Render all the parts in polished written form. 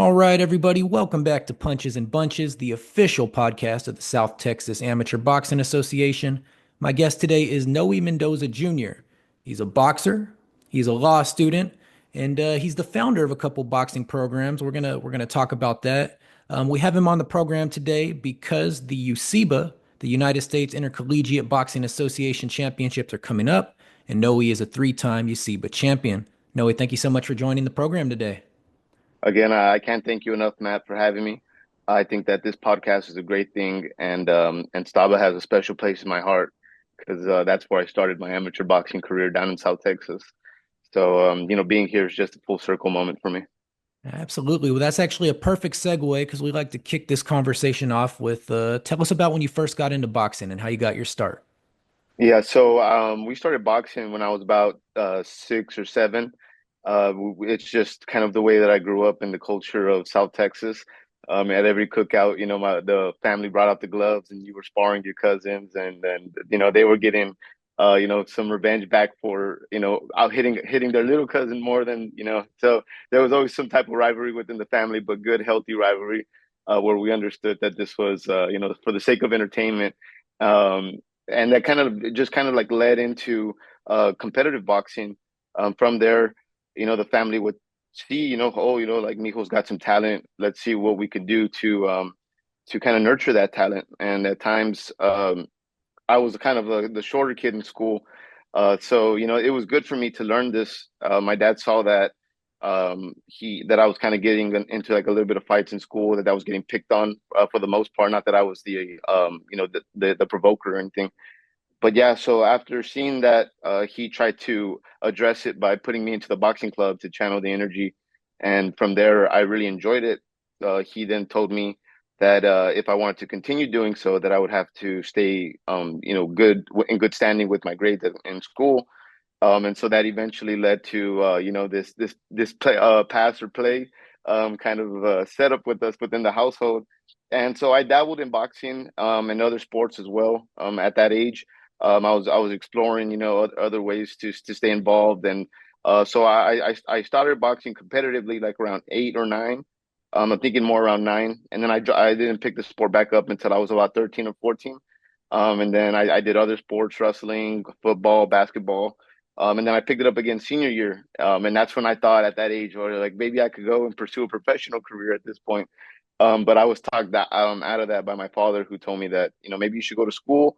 All right, everybody, welcome back to Punches and Bunches, the official podcast of the South Texas Amateur Boxing Association. My guest today is Noe Mendoza Jr. He's a boxer, he's a law student, and he's the founder of a couple boxing programs. We're gonna talk about that. We have him on the program today because the USIBA, the United States Intercollegiate Boxing Association Championships, are coming up, and Noe is a three-time USIBA champion. Noe, thank you so much for joining the program today. Again, I can't thank you enough, Matt, for having me. I think that this podcast is a great thing, and Staba has a special place in my heart because that's where I started my amateur boxing career down in South Texas. So, being here is just a full circle moment for me. Absolutely. Well, that's actually a perfect segue because we like to kick this conversation off with tell us about when you first got into boxing and how you got your start. Yeah, so we started boxing when I was about 6 or 7. It's just kind of the way that I grew up in the culture of South Texas. At every cookout, the family brought out the gloves, and you were sparring your cousins, and then they were getting, some revenge back for out hitting their little cousin more than. So there was always some type of rivalry within the family, but good, healthy rivalry, where we understood that this was, for the sake of entertainment. Um, and that kind of like led into competitive boxing. From there, the family would see, oh, like Mijo's got some talent. Let's see what we can do to kind of nurture that talent. And at times, I was kind of the shorter kid in school, so it was good for me to learn this. My dad saw that he that I was kind of getting into like a little bit of fights in school, that I was getting picked on for the most part. Not that I was the the provoker or anything, but yeah, so after seeing that, he tried to address it by putting me into the boxing club to channel the energy. And from there, I really enjoyed it. He then told me that if I wanted to continue doing so, that I would have to stay, in good standing with my grades in school. And so that eventually led to, this pass or play kind of setup with us within the household. And so I dabbled in boxing and other sports as well at that age. I was exploring, other ways to stay involved, and so I started boxing competitively like around 8 or 9. I'm thinking more around 9, and then I didn't pick the sport back up until I was about 13 or 14. And then I did other sports, wrestling, football, basketball, and then I picked it up again senior year, and that's when I thought at that age, or like maybe I could go and pursue a professional career at this point. But I was talked that out of that by my father, who told me that maybe you should go to school,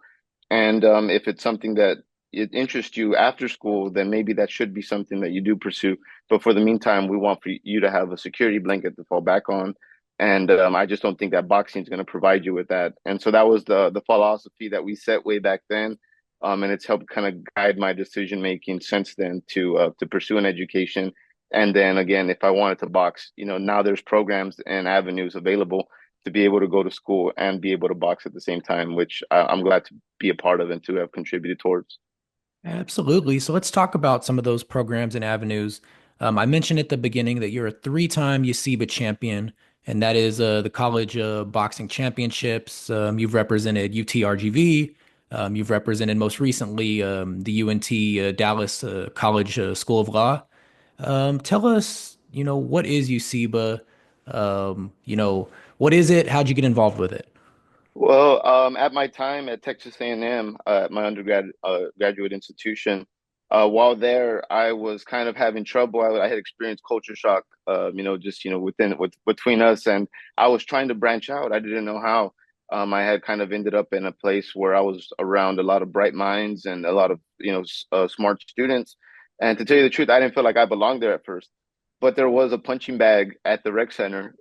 and if it's something that it interests you after school, then maybe that should be something that you do pursue. But for the meantime, we want for you to have a security blanket to fall back on. And I just don't think that boxing is going to provide you with that. And so that was the philosophy that we set way back then. And it's helped kind of guide my decision making since then to pursue an education. And then again, if I wanted to box, now there's programs and avenues available to be able to go to school and be able to box at the same time, which I'm glad to be a part of and to have contributed towards. Absolutely. So let's talk about some of those programs and avenues. I mentioned at the beginning that you're a three-time USIBA champion, and that is the College Boxing Championships. You've represented UTRGV. You've represented most recently the UNT Dallas College School of Law. Tell us, what is USIBA? What is it? How'd you get involved with it? Well, at my time at Texas A&M, my graduate institution, while there, I was kind of having trouble. I had experienced culture shock, just between us, and I was trying to branch out. I didn't know how. I had kind of ended up in a place where I was around a lot of bright minds and a lot of smart students. And to tell you the truth, I didn't feel like I belonged there at first. But there was a punching bag at the rec center,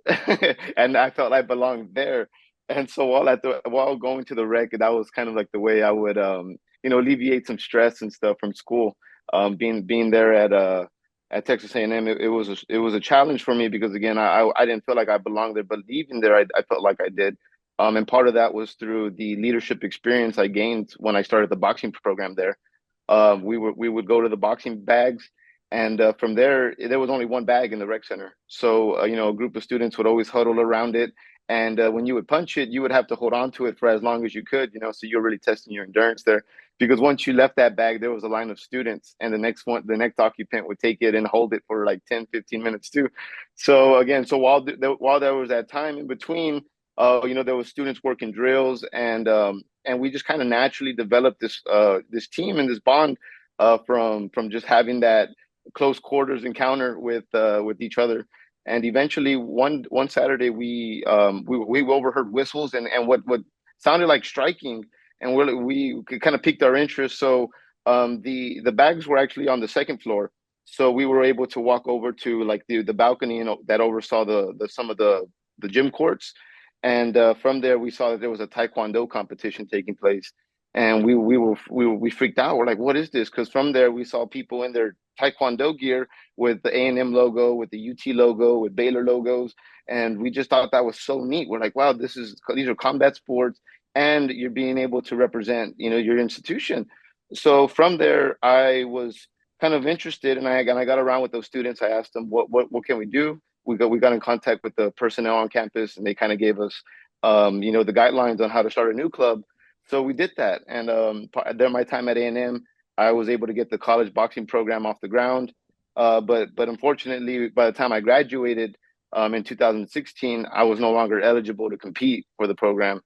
and I felt I belonged there. And so while going to the rec, that was kind of like the way I would alleviate some stress and stuff from school. Being there at Texas A&M, it was a challenge for me because again, I didn't feel like I belonged there, but leaving there, I felt like I did. And part of that was through the leadership experience I gained when I started the boxing program there. We would go to the boxing bags, and from there was only one bag in the rec center. So a group of students would always huddle around it, and when you would punch it, you would have to hold on to it for as long as you could. So you're really testing your endurance there. because once you left that bag, there was a line of students, and the next occupant would take it and hold it for like 10, 15 minutes too. So again, so while there was that time in between, there was students working drills, and we just kind of naturally developed this team and this bond from just having that close quarters encounter with each other. And eventually, one Saturday, we overheard whistles and what sounded like striking, and we kind of piqued our interest. So the bags were actually on the second floor, so we were able to walk over to like the balcony, that oversaw the some of the gym courts, and from there we saw that there was a taekwondo competition taking place, and we freaked out. We're like, what is this? Because from there we saw people in their taekwondo gear with the A&M logo, with the UT logo, with Baylor logos, and we just thought that was so neat. We're like, wow, these are combat sports, and you're being able to represent, your institution. So from there, I was kind of interested, and I got around with those students. I asked them, what can we do? We got in contact with the personnel on campus, and they kind of gave us, the guidelines on how to start a new club. So we did that, and during my time at A&M, I was able to get the college boxing program off the ground. But unfortunately, by the time I graduated in 2016, I was no longer eligible to compete for the program.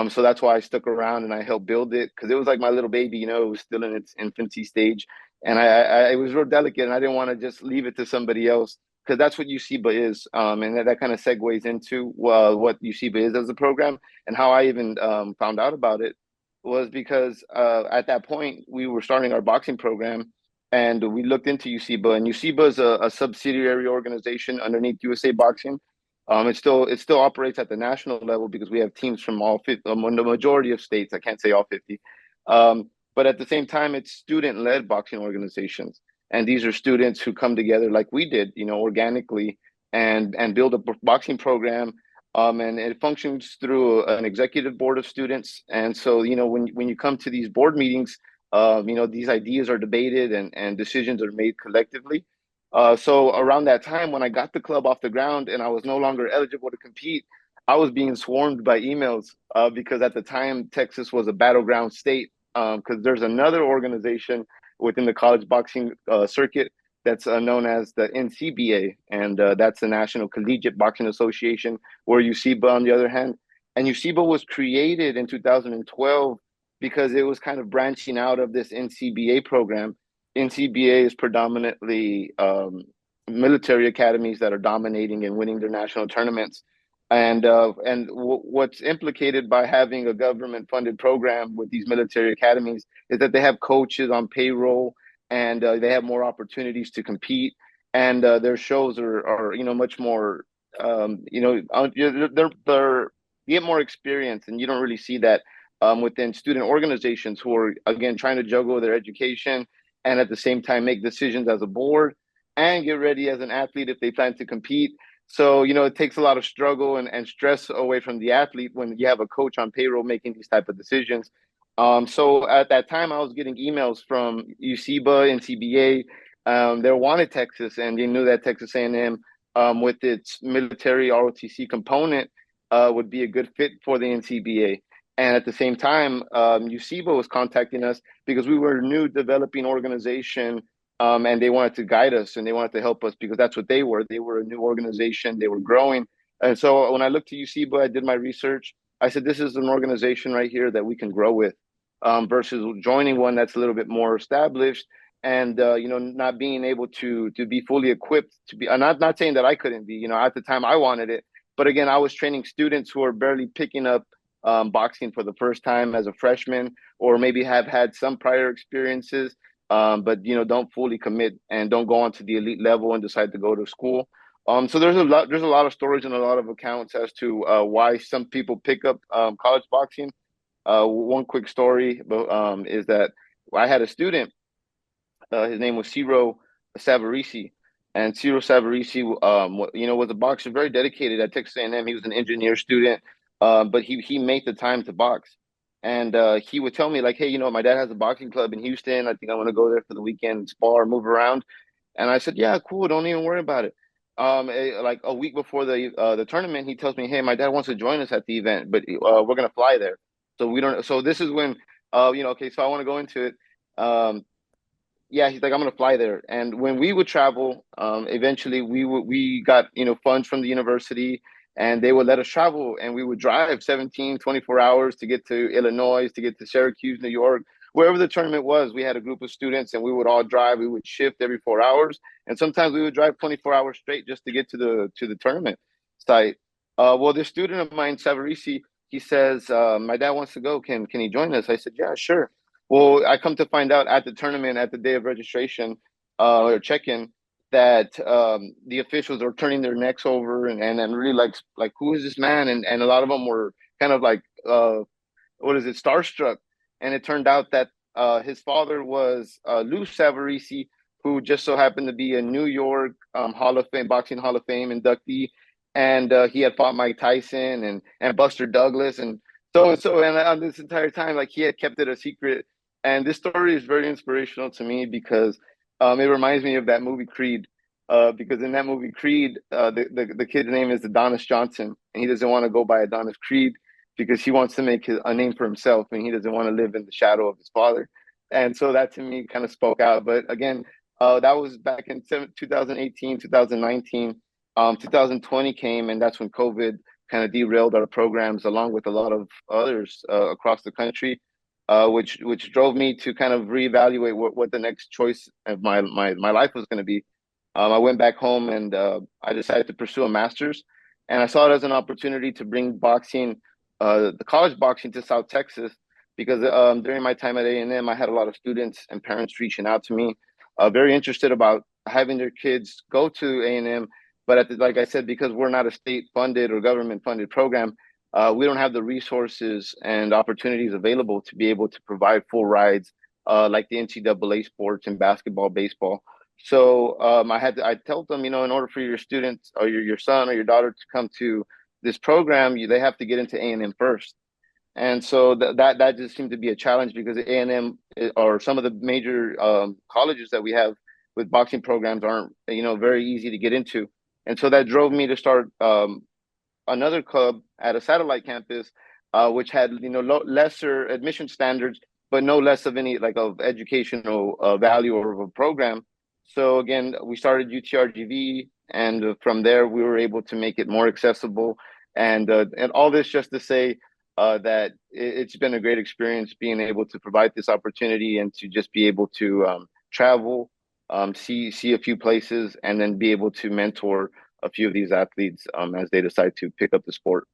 So that's why I stuck around and I helped build it, because it was like my little baby, it was still in its infancy stage, and it was real delicate, and I didn't want to just leave it to somebody else, because that's what USIBA is, and that kind of segues into what USIBA is as a program, and how I even found out about it was because at that point we were starting our boxing program, and we looked into USIBA, and USIBA is a subsidiary organization underneath USA Boxing. It still operates at the national level because we have teams from all 50, the majority of states. I can't say all 50, but at the same time, it's student-led boxing organizations, and these are students who come together like we did, organically, and build a boxing program. And it functions through an executive board of students. And so, when you come to these board meetings, these ideas are debated and decisions are made collectively. So around that time, when I got the club off the ground and I was no longer eligible to compete, I was being swarmed by emails because at the time Texas was a battleground state, because there's another organization within the college boxing circuit that's known as the NCBA, and that's the National Collegiate Boxing Association, where USIBA on the other hand. And USIBA was created in 2012 because it was kind of branching out of this NCBA program. NCBA is predominantly military academies that are dominating and winning their national tournaments. And what's implicated by having a government funded program with these military academies is that they have coaches on payroll, and they have more opportunities to compete, and their shows are much more, they're you get more experience, and you don't really see that within student organizations who are again trying to juggle their education and at the same time make decisions as a board and get ready as an athlete if they plan to compete. So, it takes a lot of struggle and stress away from the athlete when you have a coach on payroll making these type of decisions. So at that time, I was getting emails from USIBA and CBA. They wanted Texas, and they knew that Texas A&M, with its military ROTC component, would be a good fit for the NCBA. And at the same time, USIBA was contacting us because we were a new developing organization, and they wanted to guide us and they wanted to help us because that's what they were. They were a new organization. They were growing. And so when I looked to USIBA, I did my research. I said, this is an organization right here that we can grow with, versus joining one that's a little bit more established and, not being able to be fully equipped to be. I'm not saying that I couldn't be, at the time I wanted it. But again, I was training students who are barely picking up boxing for the first time as a freshman, or maybe have had some prior experiences, but don't fully commit and don't go on to the elite level and decide to go to school. So there's a lot of stories and a lot of accounts as to why some people pick up college boxing. One quick story is that I had a student. His name was Ciro Savarisi, and Ciro Savarisi, was a boxer, very dedicated at Texas A&M. He was an engineer student, but he made the time to box. And he would tell me like, hey, my dad has a boxing club in Houston. I think I want to go there for the weekend, spar, move around. And I said, yeah, cool. Don't even worry about it. Like a week before the tournament, he tells me, hey, my dad wants to join us at the event, but we're gonna fly there. So we don't. So this is when Okay, so I want to go into it. Um, yeah, he's like, I'm gonna fly there. And when we would travel, eventually we got, funds from the university, and they would let us travel, and we would drive 17, 24 hours to get to Illinois, to get to Syracuse, New York, wherever the tournament was. We had a group of students, and we would all drive. We would shift every 4 hours, and sometimes we would drive 24 hours straight just to get to the tournament site. Well, this student of mine, Savarisi, he says, my dad wants to go. Can he join us? I said, yeah, sure. Well, I come to find out at the tournament, at the day of registration or check-in, that the officials are turning their necks over and really like who is this man? And a lot of them were kind of like what is it, starstruck. And it turned out that his father was Lou Savarisi, who just so happened to be a New York Hall of Fame boxing Hall of Fame inductee, and he had fought Mike Tyson and Buster Douglas, and on this entire time, like he had kept it a secret. And this story is very inspirational to me because it reminds me of that movie Creed. Because in that movie Creed, the kid's name is Adonis Johnson, and he doesn't want to go by Adonis Creed because he wants to make a name for himself, and he doesn't want to live in the shadow of his father. And so that to me kind of spoke out. But again, that was back in 2018, 2019. 2020 came, and that's when COVID kind of derailed our programs, along with a lot of others across the country, which drove me to kind of reevaluate what the next choice of my life was going to be. I went back home, and I decided to pursue a master's, and I saw it as an opportunity to bring boxing, the college boxing, to South Texas, because during my time at A&M, I had a lot of students and parents reaching out to me, very interested about having their kids go to A&M. But like I said, because we're not a state funded or government funded program, we don't have the resources and opportunities available to be able to provide full rides like the NCAA sports and basketball, baseball. So I told them, in order for your students or your son or your daughter to come to this program, they have to get into A&M first. And so that just seemed to be a challenge because A&M or some of the major colleges that we have with boxing programs aren't, very easy to get into. And so that drove me to start another club at a satellite campus, which had lesser admission standards, but no less of any like of educational value or of a program. So again, we started UTRGV, and from there we were able to make it more accessible, and all this just to say that it's been a great experience being able to provide this opportunity and to just be able to travel, see a few places, and then be able to mentor a few of these athletes as they decide to pick up the sport.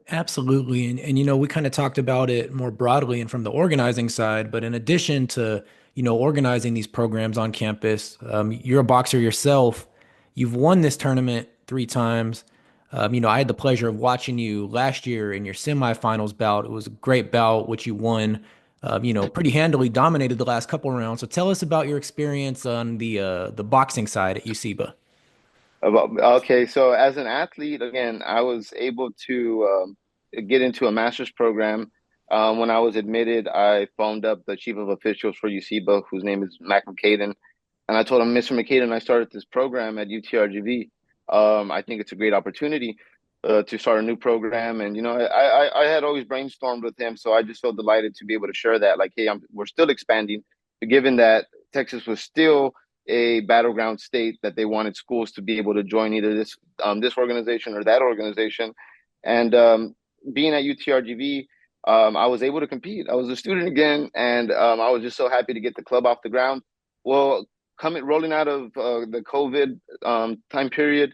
Absolutely. And we kind of talked about it more broadly and from the organizing side, but in addition to, organizing these programs on campus, you're a boxer yourself. You've won this tournament 3 times. I had the pleasure of watching you last year in your semifinals bout. It was a great bout, which you won, pretty handily, dominated the last couple rounds. So tell us about your experience on the boxing side at USIBA. Okay, so as an athlete, again, I was able to get into a master's program. When I was admitted, I phoned up the chief of officials for USIBA, whose name is Mac McCaden, and I told him, Mr. McCaden, I started this program at UTRGV. I think it's a great opportunity to start a new program, and I had always brainstormed with him, so I just felt delighted to be able to share that. Like, hey, we're still expanding, given that Texas was still a battleground state, that they wanted schools to be able to join either this organization or that organization. And being at UTRGV, I was able to compete. I was a student again, and I was just so happy to get the club off the ground. Well, rolling out of the COVID time period,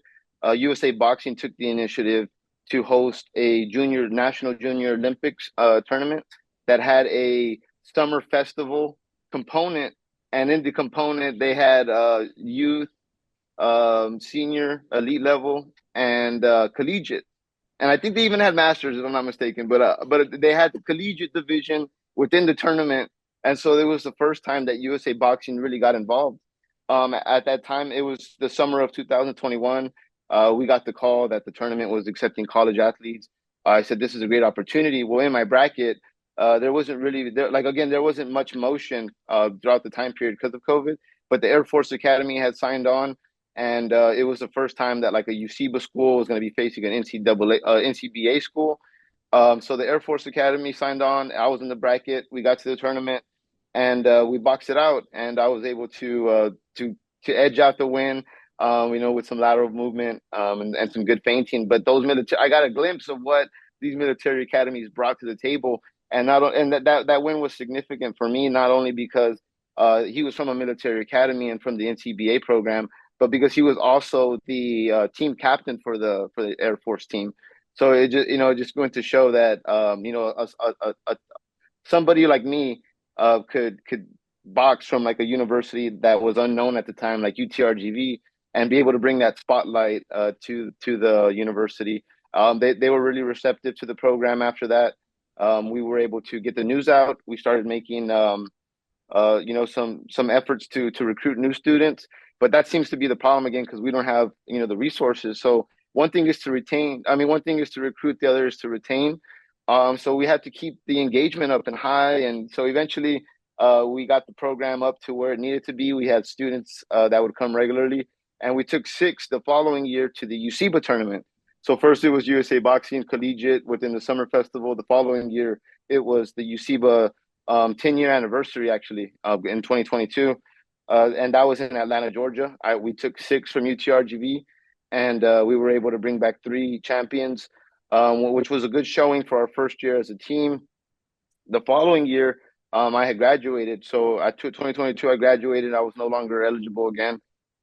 USA Boxing took the initiative to host a national junior Olympics tournament that had a summer festival component, and in the component they had youth, senior, elite level, and collegiate. And I think they even had masters, if I'm not mistaken. But they had the collegiate division within the tournament, and so it was the first time that USA Boxing really got involved. At that time, it was the summer of 2021. We got the call that the tournament was accepting college athletes. I said, this is a great opportunity. Well, in my bracket, there wasn't really there wasn't much motion throughout the time period because of COVID, but the Air Force Academy had signed on, and it was the first time that like a USIBA school was going to be facing an NCBA school. So the Air Force Academy signed on. I was in the bracket. We got to the tournament, and we boxed it out. And I was able to edge out the win. With some lateral movement and some good feinting. But I got a glimpse of what these military academies brought to the table, and not and that win was significant for me, not only because he was from a military academy and from the NCBA program, but because he was also the team captain for the Air Force team. So it just going to show that somebody like me could box from like a university that was unknown at the time, like UTRGV, and be able to bring that spotlight to the university. They were really receptive to the program after that. We were able to get the news out. We started making some efforts to recruit new students, but that seems to be the problem again because we don't have the resources. So one thing is to retain. I mean, one thing is to recruit. The other is to retain. So we had to keep the engagement up and high, and so eventually we got the program up to where it needed to be. We had students that would come regularly, and we took six the following year to the USIBA tournament. So first it was USA Boxing Collegiate within the summer festival. The following year it was the USIBA 10-year anniversary actually in 2022, and that was in Atlanta, Georgia. We took six from UTRGV, and we were able to bring back three champions, which was a good showing for our first year as a team. The following year, I had graduated. So at 2022, I graduated. I was no longer eligible again,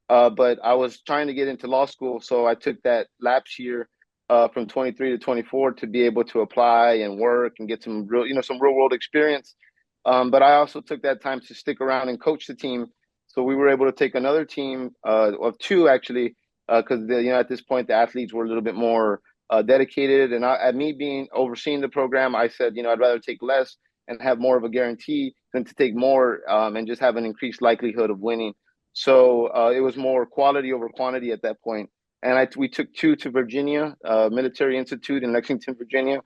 but I was trying to get into law school. So I took that lapse year from 23 to 24 to be able to apply and work and get some real world experience. But I also took that time to stick around and coach the team. So we were able to take another team of two actually, because at this point the athletes were a little bit more dedicated. And at me being overseeing the program, I said, I'd rather take less and have more of a guarantee than to take more and just have an increased likelihood of winning. So it was more quality over quantity at that point. And we took two to Virginia Military Institute in Lexington, Virginia.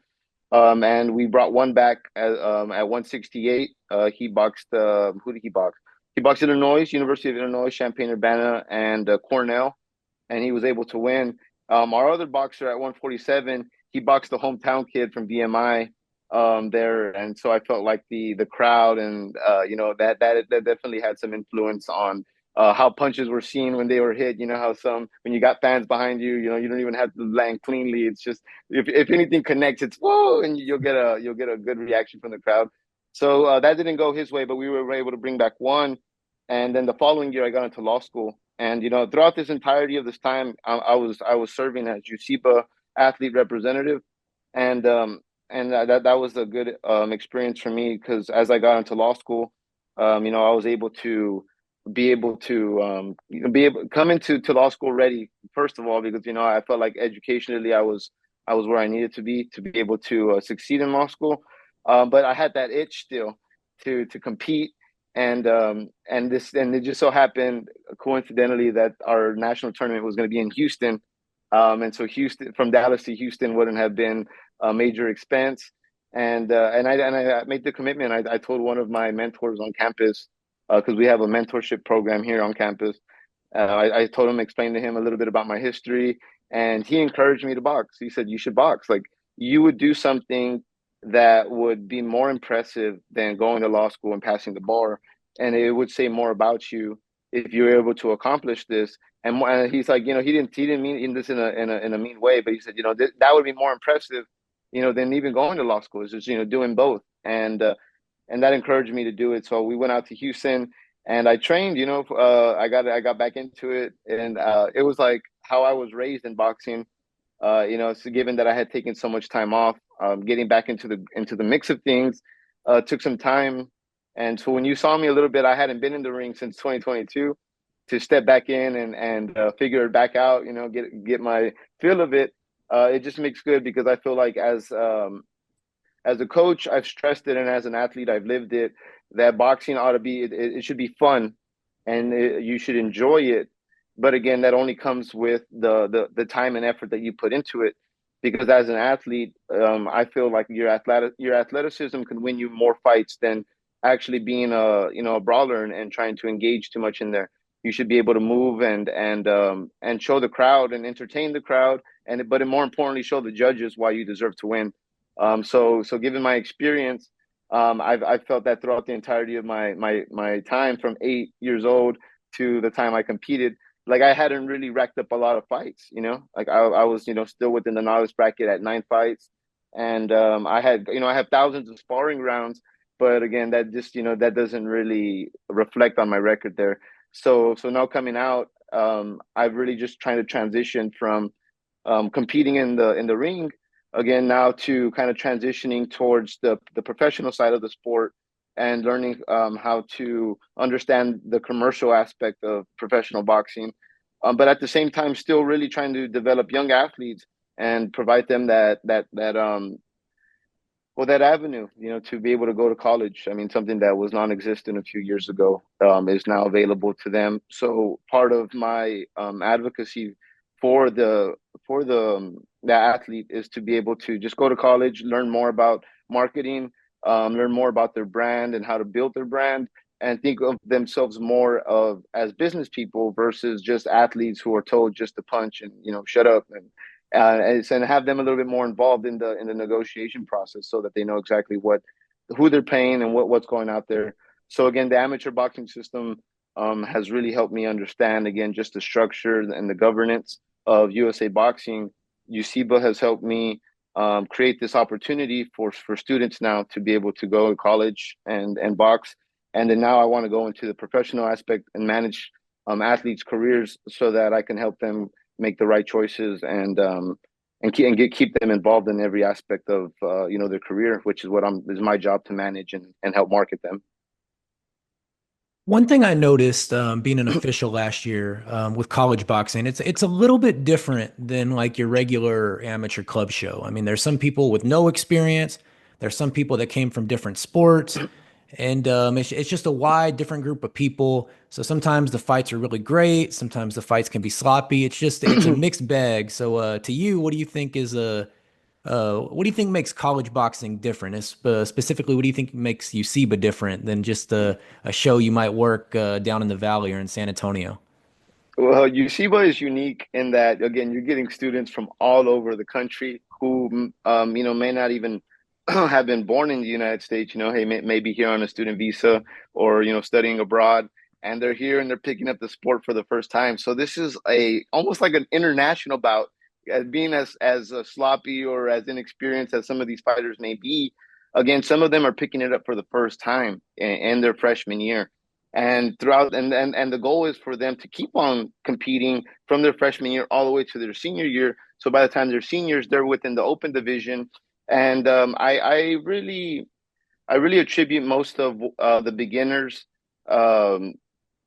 And we brought one back at 168. He boxed, who did he box? He boxed Illinois, University of Illinois, Champaign-Urbana, and Cornell, and he was able to win. Our other boxer at 147, he boxed the hometown kid from BMI there, and so I felt like the crowd and that definitely had some influence on how punches were seen when they were hit. How when you got fans behind you, you don't even have to land cleanly. It's just if anything connects, it's whoa, and you'll get a good reaction from the crowd. So that didn't go his way, but we were able to bring back one. And then the following year, I got into law school. And throughout this entirety of this time, I was serving as USIBA athlete representative, and that was a good experience for me because as I got into law school, I was able to be able to come into law school ready. First of all, because I felt like educationally I was where I needed to be able to succeed in law school, but I had that itch still to compete. And it just so happened coincidentally that our national tournament was going to be in Houston, and so Houston, from Dallas to Houston, wouldn't have been a major expense. And I made the commitment. I told one of my mentors on campus, because we have a mentorship program here on campus. I told him, explained to him a little bit about my history, and he encouraged me to box. He said, "You should box. Like you would do something that would be more impressive than going to law school and passing the bar, and it would say more about you if you're able to accomplish this." And he's like, he didn't mean this in a mean way, but he said, that would be more impressive, than even going to law school. It's just doing both, and that encouraged me to do it. So we went out to Houston, and I trained. I got back into it, and it was like how I was raised in boxing. So given that I had taken so much time off, getting back into the mix of things took some time. And so when you saw me a little bit, I hadn't been in the ring since 2022. To step back in and figure it back out, get my feel of it. It just makes good because I feel like as a coach, I've stressed it, and as an athlete, I've lived it. That boxing ought to be it should be fun, and you should enjoy it. But again, that only comes with the time and effort that you put into it. Because as an athlete, I feel like your athleticism can win you more fights than actually being a brawler and trying to engage too much in there. You should be able to move and show the crowd and entertain the crowd, but more importantly, show the judges why you deserve to win. So given my experience, I've felt that throughout the entirety of my time from 8 years old to the time I competed, like I hadn't really racked up a lot of fights, like I was, still within the novice bracket at 9 fights. And I have thousands of sparring rounds, but again, that just, that doesn't really reflect on my record there. So now coming out, I've really just trying to transition from competing in the ring again now to kind of transitioning towards the professional side of the sport and learning how to understand the commercial aspect of professional boxing, but at the same time still really trying to develop young athletes and provide them that avenue, to be able to go to college. I mean, something that was non-existent a few years ago is now available to them. So part of my advocacy for the athlete is to be able to just go to college, learn more about marketing, learn more about their brand and how to build their brand, and think of themselves more of as business people versus just athletes who are told just to punch and shut up, and have them a little bit more involved in the negotiation process so that they know exactly who they're paying and what's going out there. So again, the amateur boxing system has really helped me understand again just the structure and the governance of USA boxing. USIBA has helped me create this opportunity for students now to be able to go to college and box, and then now I want to go into the professional aspect and manage athletes' careers so that I can help them make the right choices and keep them involved in every aspect of their career, which is what is my job to manage and help market them. One thing I noticed being an official last year with college boxing, it's a little bit different than like your regular amateur club show. I mean, there's some people with no experience. There's some people that came from different sports, and it's just a wide, different group of people. So sometimes the fights are really great. Sometimes the fights can be sloppy. It's a mixed bag. So to you, what do you think makes college boxing different? Specifically, what do you think makes USIBA different than just a show you might work down in the Valley or in San Antonio? Well, USIBA is unique in that, again, you're getting students from all over the country who, may not even have been born in the United States, hey, maybe here on a student visa or, studying abroad, and they're here and they're picking up the sport for the first time. So this is almost like an international bout. Being as sloppy or as inexperienced as some of these fighters may be, again, some of them are picking it up for the first time in their freshman year, and throughout and the goal is for them to keep on competing from their freshman year all the way to their senior year. So by the time they're seniors, they're within the open division. And I really attribute most of the beginners um,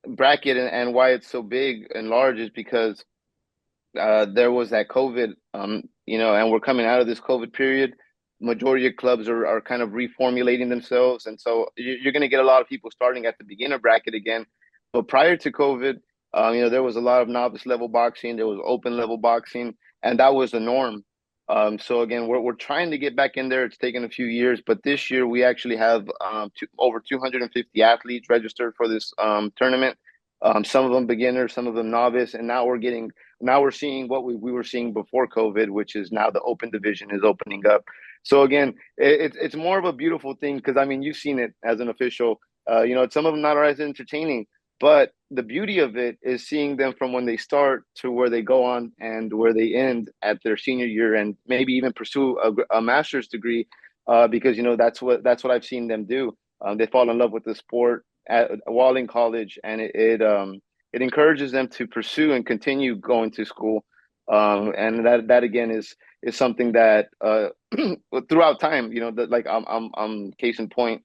bracket, and why it's so big and large is because there was that COVID, and we're coming out of this COVID period. Majority of clubs are kind of reformulating themselves, and so you're going to get a lot of people starting at the beginner bracket again. But prior to COVID, there was a lot of novice level boxing, there was open level boxing, and that was the norm. So again, we're trying to get back in there. It's taken a few years, but this year we actually have over 250 athletes registered for this tournament. Some of them beginners, some of them novice, and now we're seeing what we were seeing before COVID, which is now the open division is opening up. So again, it's more of a beautiful thing because I mean you've seen it as an official. Some of them not as entertaining, but the beauty of it is seeing them from when they start to where they go on and where they end at their senior year, and maybe even pursue a master's degree, because that's what I've seen them do. They fall in love with the sport while in college, and it encourages them to pursue and continue going to school. And that again is something that throughout time, that like I'm case in point,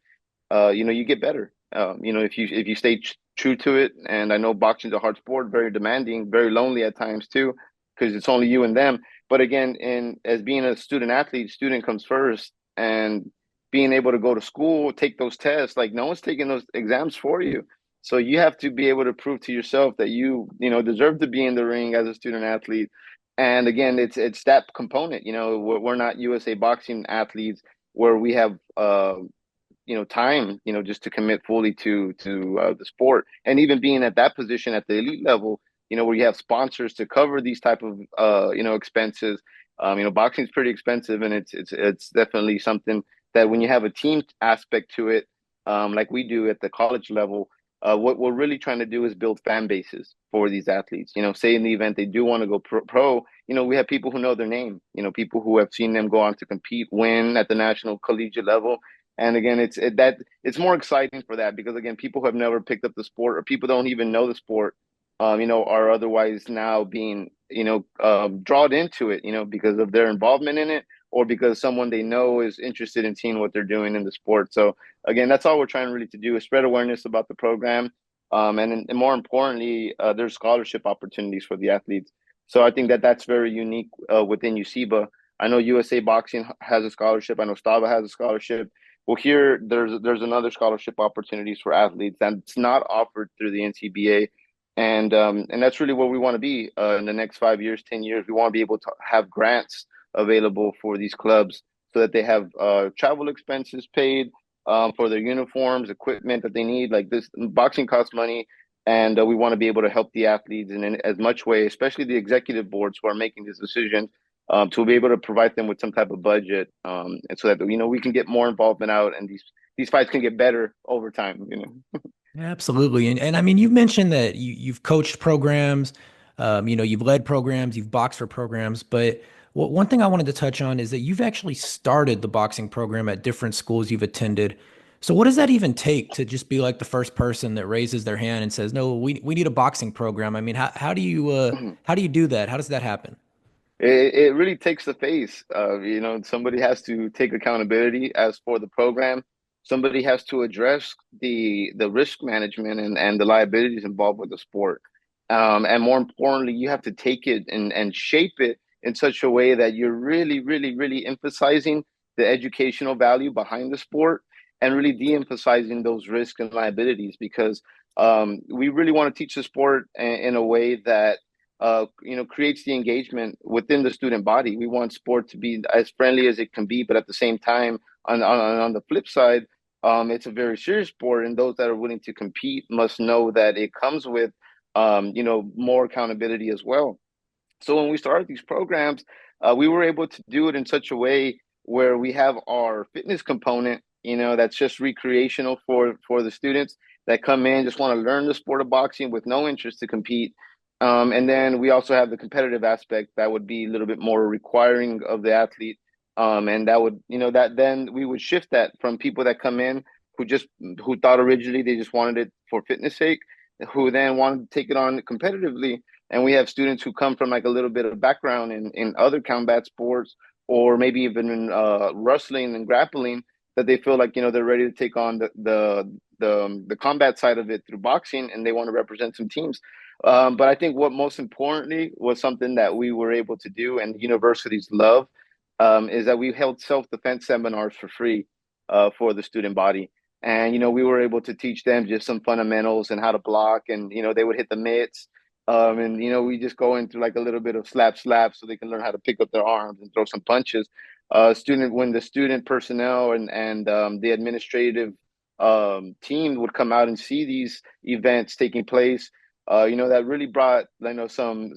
you get better. If you stay true to it. And I know boxing's a hard sport, very demanding, very lonely at times too, because it's only you and them. But again, in as being a student athlete, student comes first, and being able to go to school, take those tests, like no one's taking those exams for you. So you have to be able to prove to yourself that you deserve to be in the ring as a student athlete. And again, it's that component. We're not USA boxing athletes where we have time, just to commit fully to the sport. And even being at that position at the elite level, where you have sponsors to cover these type of expenses. Boxing is pretty expensive, and it's definitely something that when you have a team aspect to it, like we do at the college level, what we're really trying to do is build fan bases for these athletes. Say in the event they do want to go pro, we have people who know their name. People who have seen them go on to compete, win at the national collegiate level. And again, it's more exciting for that because again, people who have never picked up the sport or people don't even know the sport, are otherwise now being, drawn into it, because of their involvement in it or because someone they know is interested in seeing what they're doing in the sport. So again, that's all we're trying really to do is spread awareness about the program. And more importantly, there's scholarship opportunities for the athletes. So I think that that's very unique within USIBA. I know USA Boxing has a scholarship. I know Stava has a scholarship. Well, here there's another scholarship opportunities for athletes that's not offered through the NCBA, and that's really where we want to be in the next 5 years, 10 years. We want to be able to have grants available for these clubs so that they have travel expenses paid for their uniforms, equipment that they need. Like this, boxing costs money, and we want to be able to help the athletes in as much way, especially the executive boards who are making this decision, to be able to provide them with some type of budget, and so that we can get more involvement out, and these fights can get better over time. Absolutely. And I mean, you've mentioned that you've coached programs, you've led programs, you've boxed for programs, but one thing I wanted to touch on is that you've actually started the boxing program at different schools you've attended. So what does that even take to just be like the first person that raises their hand and says, no, we need a boxing program? I mean, how do you do that? How does that happen? It really takes the face. Somebody has to take accountability as for the program. Somebody has to address the risk management and the liabilities involved with the sport. And more importantly, you have to take it and shape it in such a way that you're really, really, really emphasizing the educational value behind the sport and really de-emphasizing those risks and liabilities because we really want to teach the sport in a way that creates the engagement within the student body. We want sport to be as friendly as it can be, but at the same time, on the flip side, it's a very serious sport, and those that are willing to compete must know that it comes with, more accountability as well. So when we started these programs, we were able to do it in such a way where we have our fitness component, that's just recreational for the students that come in, just want to learn the sport of boxing with no interest to compete. And then we also have the competitive aspect that would be a little bit more requiring of the athlete. And that would, that then we would shift that from people that come in who thought originally they just wanted it for fitness sake, who then wanted to take it on competitively. And we have students who come from like a little bit of background in other combat sports or maybe even in wrestling and grappling that they feel like, they're ready to take on the combat side of it through boxing and they want to represent some teams. But I think what most importantly was something that we were able to do and universities love, is that we held self-defense seminars for free for the student body. And, we were able to teach them just some fundamentals and how to block and, they would hit the mitts. And, we just go into like a little bit of slap so they can learn how to pick up their arms and throw some punches. When the student personnel and the administrative team would come out and see these events taking place, that really brought, some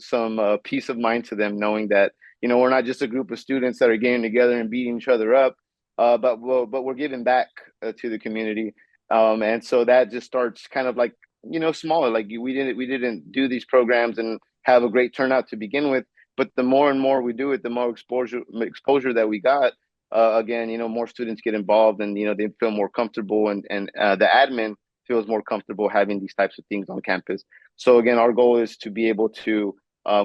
peace of mind to them, knowing that, we're not just a group of students that are getting together and beating each other up, but we're giving back to the community. And so that just starts kind of like, smaller. Like we didn't do these programs and have a great turnout to begin with, but the more and more we do it, the more exposure that we got. Again, more students get involved, and they feel more comfortable, and the admin feels more comfortable having these types of things on campus. So again, our goal is to be able to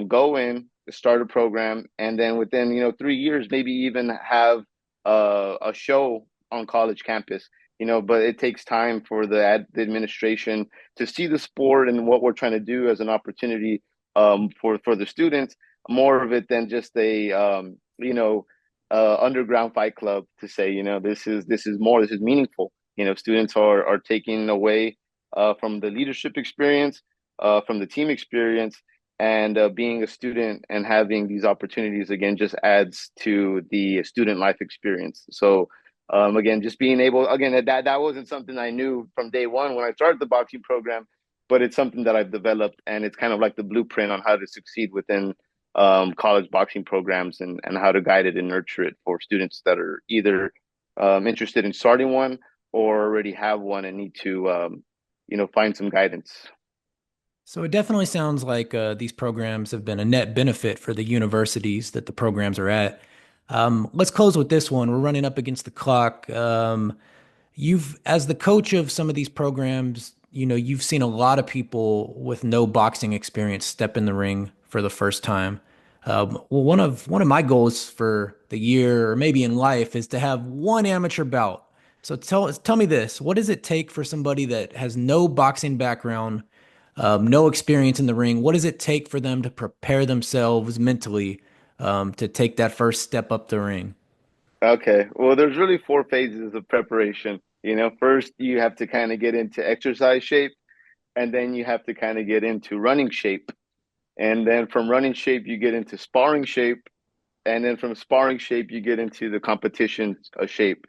go in, start a program, and then within 3 years, maybe even have a show on college campus. But it takes time for the administration to see the sport and what we're trying to do as an opportunity for the students, more of it than just a underground fight club to say, this is meaningful. Students are taking away from the leadership experience, from the team experience, and being a student and having these opportunities again just adds to the student life experience. So again, just being able, again, that wasn't something I knew from day one when I started the boxing program. but it's something that I've developed, and it's kind of like the blueprint on how to succeed within college boxing programs, and how to guide it and nurture it for students that are either interested in starting one or already have one and need to find some guidance. So it definitely sounds like these programs have been a net benefit for the universities that the programs are at. Let's close with this one. We're running up against the clock. As the coach of some of these programs, you've seen a lot of people with no boxing experience step in the ring for the first time. Well, one of my goals for the year or maybe in life is to have one amateur bout. So tell me this: what does it take for somebody that has no boxing background, no experience in the ring? What does it take for them to prepare themselves mentally, to take that first step up the ring? Okay. Well, there's really four phases of preparation. First you have to kind of get into exercise shape, and then you have to kind of get into running shape. And then from running shape, you get into sparring shape. And then from sparring shape, you get into the competition shape.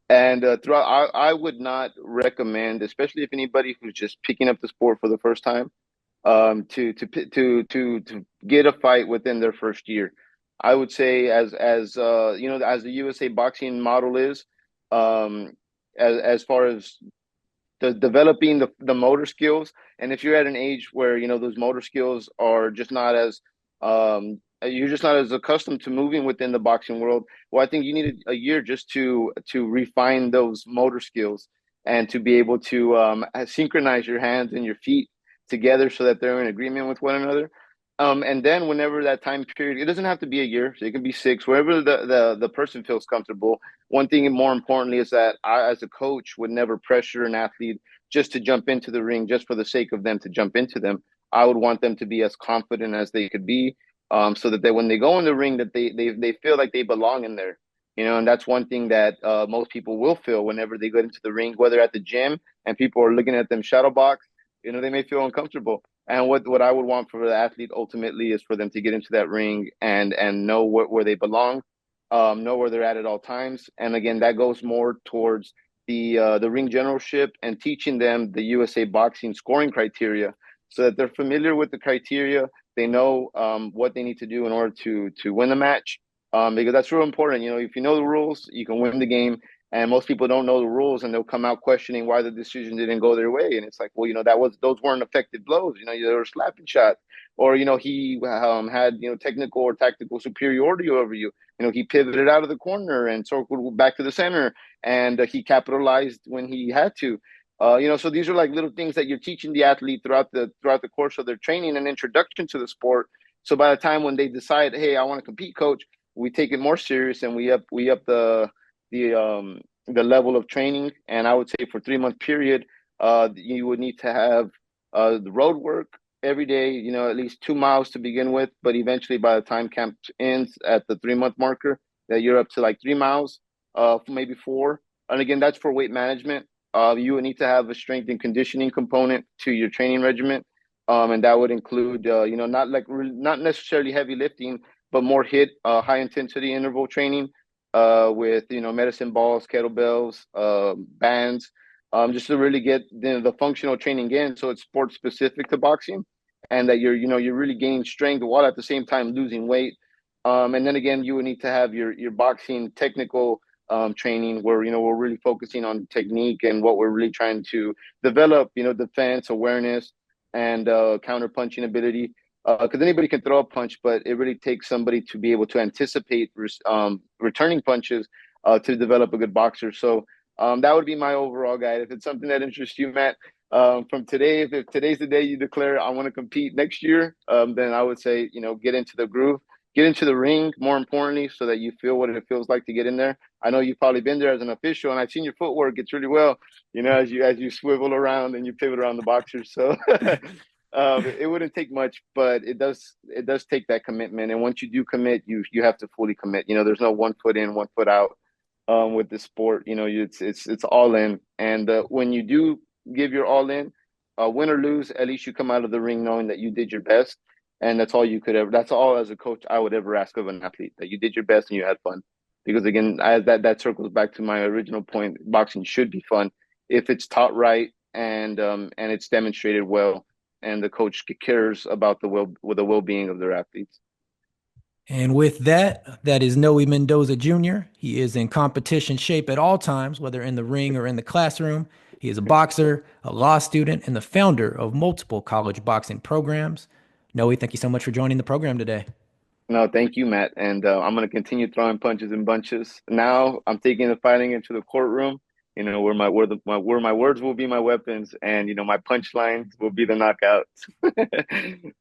And throughout, I would not recommend, especially if anybody who's just picking up the sport for the first time, to get a fight within their first year. I would say, as the USA boxing model is, um, as far as developing the motor skills, and if you're at an age where those motor skills are just not as you're just not as accustomed to moving within the boxing world, well, I think you need a year just to refine those motor skills, and to be able to synchronize your hands and your feet together so that they're in agreement with one another. And then whenever that time period, it doesn't have to be a year, so it can be six, wherever the person feels comfortable. One thing, and more importantly, is that I, as a coach, would never pressure an athlete just to jump into the ring just for the sake of them to jump into them. I would want them to be as confident as they could be, so that when they go in the ring, that they feel like they belong in there. And that's one thing that most people will feel whenever they get into the ring, whether at the gym and people are looking at them shadow box. They may feel uncomfortable. And what I would want for the athlete ultimately is for them to get into that ring and know where they belong, know where they're at all times. And again, that goes more towards the ring generalship and teaching them the USA boxing scoring criteria, so that they're familiar with the criteria. They know what they need to do in order to win the match, because that's real important. If you know the rules, you can win the game. And most people don't know the rules, and they'll come out questioning why the decision didn't go their way. And it's like, well, those weren't effective blows. They were slapping shots, or he had technical or tactical superiority over you. He pivoted out of the corner and circled back to the center, and he capitalized when he had to. So these are like little things that you're teaching the athlete throughout the course of their training and introduction to the sport. So by the time when they decide, hey, I want to compete, coach, we take it more serious, and we up the level of training. And I would say for 3 month period, you would need to have the road work every day, at least 2 miles to begin with. But eventually, by the time camp ends at the 3 month marker, that you're up to like 3 miles, maybe four. And again, that's for weight management. You would need to have a strength and conditioning component to your training regimen. And that would include, not necessarily heavy lifting, but more high intensity interval training, with medicine balls, kettlebells, bands, just to really get the functional training in, so it's sport specific to boxing, and that you're really gaining strength while at the same time losing weight. And then again, you would need to have your boxing technical training, where we're really focusing on technique and what we're really trying to develop, defense, awareness, and counter punching ability. Because anybody can throw a punch, but it really takes somebody to be able to anticipate returning punches, to develop a good boxer. So that would be my overall guide. If it's something that interests you, Matt, from today, if today's the day you declare I want to compete next year, then I would say get into the groove, get into the ring. More importantly, so that you feel what it feels like to get in there. I know you've probably been there as an official, and I've seen your footwork. It's really well, as you swivel around and you pivot around the boxers. So. It wouldn't take much, but it does take that commitment. And once you do commit, you have to fully commit. There's no 1 foot in, 1 foot out, with the sport. It's all in. And when you do give your all in, win or lose, at least you come out of the ring knowing that you did your best. And that's all you could ever. That's all as a coach I would ever ask of an athlete, that you did your best and you had fun. Because again, that circles back to my original point. Boxing should be fun if it's taught right, and it's demonstrated well, and the coach cares about the well-being of their athletes. And with that, that is Noe Mendoza Jr. He is in competition shape at all times, whether in the ring or in the classroom. He is a boxer, a law student, and the founder of multiple college boxing programs. Noe, thank you so much for joining the program today. No, thank you, Matt. And I'm going to continue throwing punches and bunches. Now I'm taking the fighting into the courtroom. Where my words will be my weapons, and my punchlines will be the knockouts.